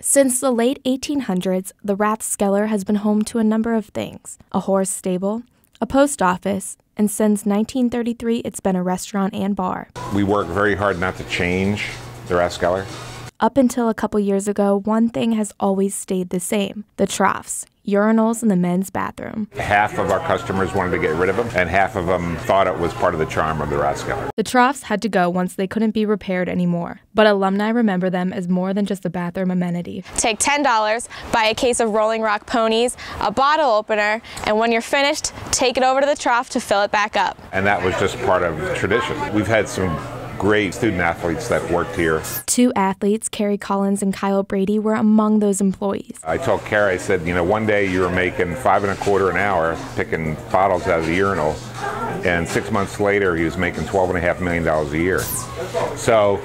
Since the late 1800s, the Rathskeller has been home to a number of things: a horse stable, a post office, and since 1933, it's been a restaurant and bar. We work very hard not to change the Rathskeller. Up until a couple years ago, one thing has always stayed the same: the troughs, urinals in the men's bathroom. Half of our customers wanted to get rid of them, and half of them thought it was part of the charm of the Rathskeller. The troughs had to go once they couldn't be repaired anymore, but alumni remember them as more than just a bathroom amenity. Take $10, buy a case of Rolling Rock ponies, a bottle opener, and when you're finished, take it over to the trough to fill it back up. And that was just part of tradition. We've had some great student athletes that worked here. Two athletes, Carrie Collins and Kyle Brady, were among those employees. I told Carrie, I said, you know, one day you were making $5.25 an hour picking bottles out of the urinal, and 6 months later he was making $12.5 million a year. So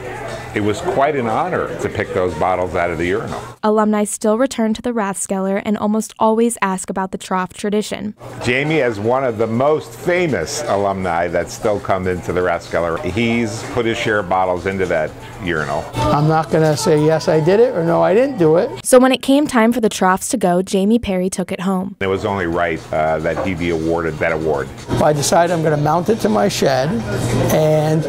it was quite an honor to pick those bottles out of the urinal. Alumni still return to the Rathskeller and almost always ask about the trough tradition. Jamie is one of the most famous alumni that still come into the Rathskeller. He's put his share of bottles into that urinal. I'm not going to say yes, I did it, or no, I didn't do it. So when it came time for the troughs to go, Jamie Perry took it home. It was only right that he be awarded that award. I decided I'm going to mount it to my shed, and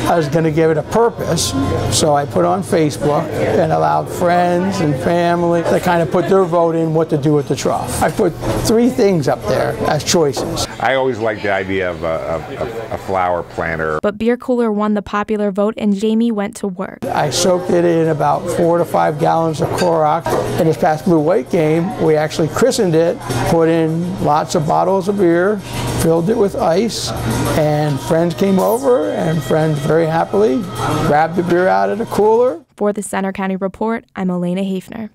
I was going to give it a purpose. So I put on Facebook and allowed friends and family to kind of put their vote in what to do with the trough. I put 3 things up there as choices. I always liked the idea of a flower planter. But beer cooler won the popular vote and Jamie went to work. I soaked it in about 4 to 5 gallons of Clorox. In this past blue-white game, we actually christened it, put in lots of bottles of beer, filled it with ice, and friends came over, and friends very happily grabbed the beer out of the cooler. For the Center County Report, I'm Elena Hafner.